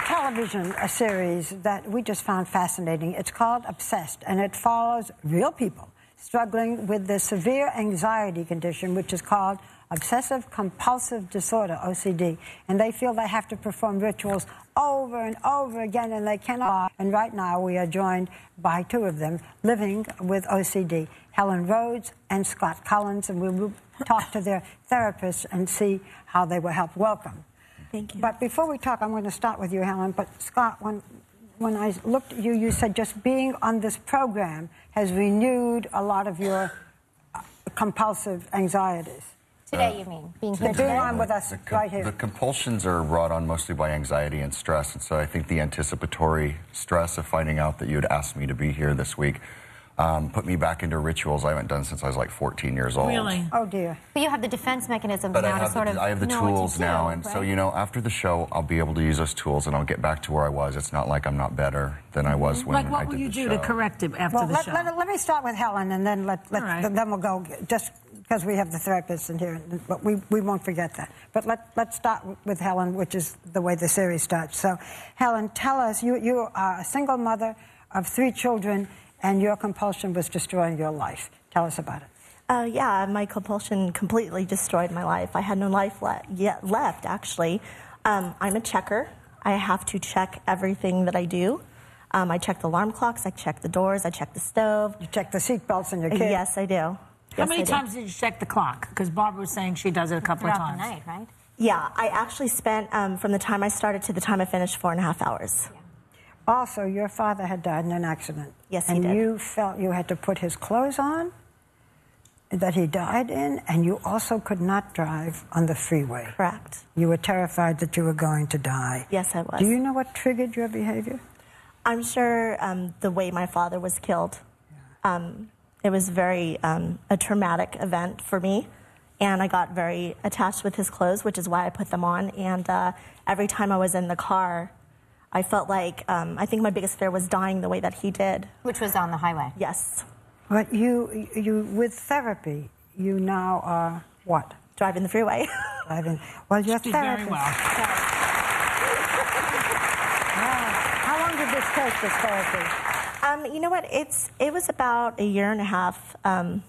television series that we just found fascinating. It's called Obsessed, and it follows real people struggling with the severe anxiety condition, which is called obsessive compulsive disorder, OCD. And they feel they have to perform rituals over and over again, and they cannot. And right now we are joined by two of them living with OCD, Helen Rhodes and Scott Collins, and we will talk to their therapists and see how they will help. Welcome. Thank you. But before we talk, I'm going to start with you, Helen. But Scott, when I looked at you, you said just being on this program has renewed a lot of your compulsive anxieties. Today, you mean? Being on with us right here. The compulsions are brought on mostly by anxiety and stress, and so I think the anticipatory stress of finding out that you had asked me to be here this week put me back into rituals I haven't done since I was like 14 years old. Really? Oh, dear. But you have the defense mechanisms But now to sort of I have the know what to tools do, now, and right? so, you know, after the show, I'll be able to use those tools, and I'll get back to where I was. It's not like I'm not better than I was when I did the show. Like, what will you do to correct it after the show? Let me start with Helen, and then then we'll go, just because we have the therapists in here, but we won't forget that. But let's start with Helen, which is the way the series starts. So, Helen, tell us, you are a single mother of 3 children, and your compulsion was destroying your life. Tell us about it. Yeah, my compulsion completely destroyed my life. I had no life left, actually. I'm a checker. I have to check everything that I do. I check the alarm clocks, I check the doors, I check the stove. You check the seat belts in your kids? Yes, I do. How many times did you check the clock? Because Barbara was saying she does it a couple of times. Throughout the night, right? Yeah, I actually spent, from the time I started to the time I finished, 4.5 hours. Yeah. Also, your father had died in an accident. Yes, he did. And you felt you had to put his clothes on that he died in, and you also could not drive on the freeway. Correct. You were terrified that you were going to die. Yes, I was. Do you know what triggered your behavior? I'm sure the way my father was killed. It was very a traumatic event for me, and I got very attached with his clothes, which is why I put them on. And every time I was in the car, I felt like, I think my biggest fear was dying the way that he did. Which was on the highway. Yes. But you with therapy, you now are what? Driving the freeway. Driving. Well, you're She did therapist. very well. How long did this take, this therapy? You know what? It was about 1.5 years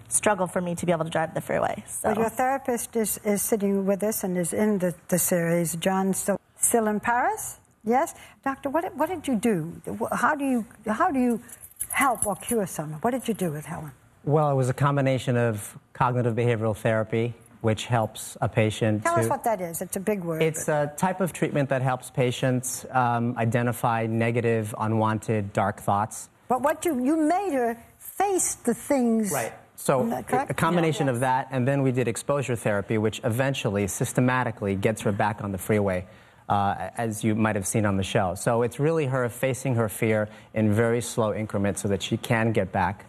struggle for me to be able to drive the freeway. So. Well, your therapist is sitting with us and is in the series. John still in Paris? Yes, doctor. What did you do? How do you help or cure someone? What did you do with Helen? Well, it was a combination of cognitive behavioral therapy, which helps a patient. Tell us what that is. It's a big word. It's a type of treatment that helps patients identify negative, unwanted, dark thoughts. But what you made her face the things. Right. So a combination of that, and then we did exposure therapy, which eventually, systematically, gets her back on the freeway. As you might have seen on the show. So it's really her facing her fear in very slow increments so that she can get back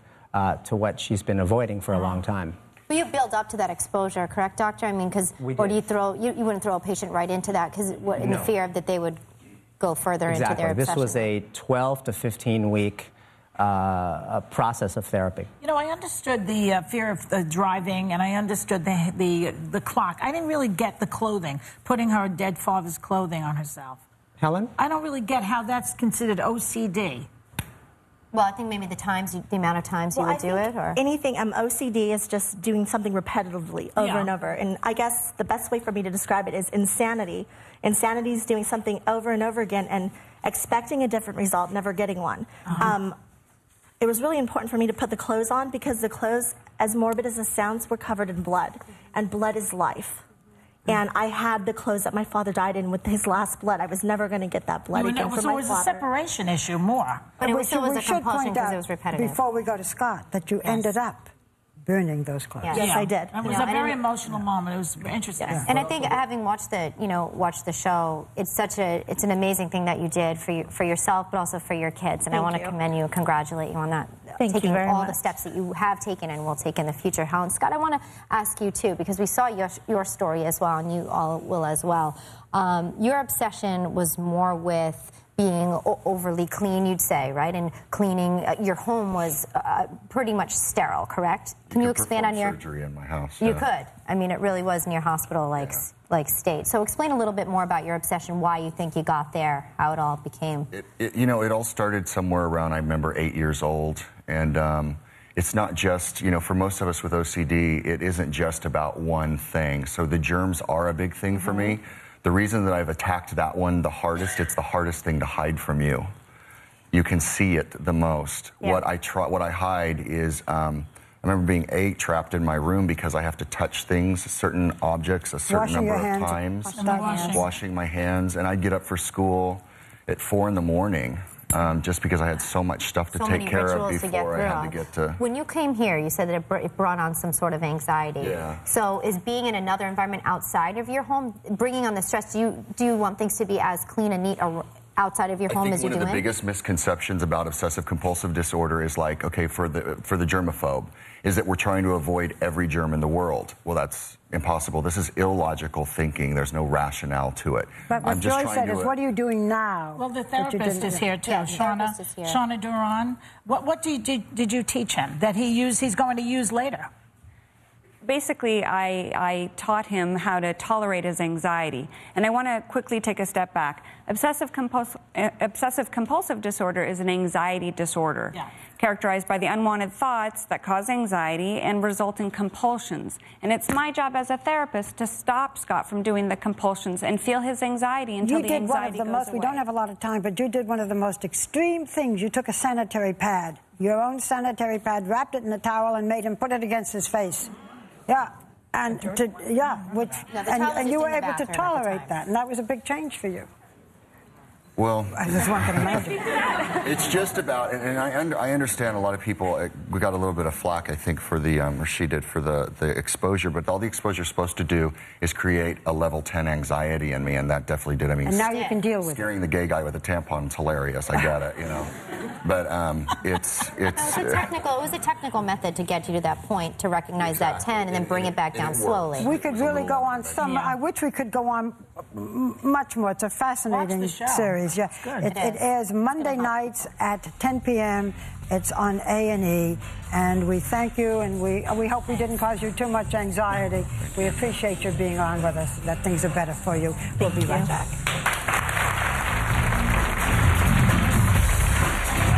to what she's been avoiding for a long time. But you build up to that exposure, correct, doctor? I mean, because, or do you throw, you wouldn't throw a patient right into that because in the fear that they would go further into their obsession. This was a 12 to 15 week process of therapy. You know, I understood the fear of the driving, and I understood the clock. I didn't really get the clothing, putting her dead father's clothing on herself. Helen? I don't really get how that's considered OCD. Well, I think maybe the amount of times you would do it, or anything. OCD is just doing something repetitively over and over. And I guess the best way for me to describe it is insanity. Insanity is doing something over and over again and expecting a different result, never getting one. It was really important for me to put the clothes on because the clothes, as morbid as it sounds, were covered in blood. And blood is life. And I had the clothes that my father died in with his last blood. I was never going to get that blood again from my father. So it was a separation issue more. But it still was a compulsion because it was repetitive. Before we go to Scott, that you ended up burning those clothes. Yes, I did. It was a very emotional moment. It was interesting. Yes. And I think having watched the show, it's an amazing thing that you did for yourself, but also for your kids. And I want to commend you and congratulate you on that. Taking all the steps that you have taken and will take in the future. Helen, Scott, I want to ask you too, because we saw your story as well, and you all will as well. Your obsession was more with being overly clean, you'd say, right? And cleaning your home was pretty much sterile, correct? Can you expand on your surgery in my house? You could. I mean, it really was near hospital-like state. So explain a little bit more about your obsession, why you think you got there, how it all became. You know, it all started somewhere around, I remember, 8 years old, and it's not just, you know, for most of us with OCD, it isn't just about one thing. So the germs are a big thing for me. The reason that I've attacked that one the hardest, it's the hardest thing to hide from you. You can see it the most. Yeah. What I hide is, I remember being trapped in my room because I have to touch things, certain objects, a certain number of times. Washing my hands, and I'd get up for school at 4 in the morning. Just because I had so much stuff to take care of before I had to get to... When you came here, you said that it brought on some sort of anxiety. Yeah. So is being in another environment outside of your home, bringing on the stress, do you want things to be as clean and neat outside of your home as you do in? One of the biggest misconceptions about obsessive-compulsive disorder is like, okay, for the germaphobe, is that we're trying to avoid every germ in the world. Well, that's impossible. This is illogical thinking. There's no rationale to it. But what Joy said is, what are you doing now? Well, the therapist is here too, Shauna Duran. What did you teach him that he's going to use later? Basically, I taught him how to tolerate his anxiety. And I want to quickly take a step back. Obsessive-compulsive disorder is an anxiety disorder, characterized by the unwanted thoughts that cause anxiety and result in compulsions. And it's my job as a therapist to stop Scott from doing the compulsions and feel his anxiety until the anxiety goes away. We don't have a lot of time, but you did one of the most extreme things. You took a sanitary pad, your own sanitary pad, wrapped it in a towel, and made him put it against his face. Yeah, and and you were able to tolerate that, and that was a big change for you. Well, I just want to imagine. It's just about, and I understand a lot of people. We got a little bit of flack, I think, for the, or she did, for the exposure. But all the exposure is supposed to do is create a level 10 anxiety in me, and that definitely did. I mean, and now you can deal with scaring the gay guy with a tampon is hilarious. I get it, you know. But it's it was a technical method to get you to that point, to recognize that 10 and then bring it back down slowly. We could really go on some. I wish we could go on much more. It's a fascinating series. Yeah, it airs Monday nights at 10 p.m. It's on A&E, and we thank you, and we hope we didn't cause you too much anxiety. We appreciate you being on with us, that things are better for you. We'll be right back.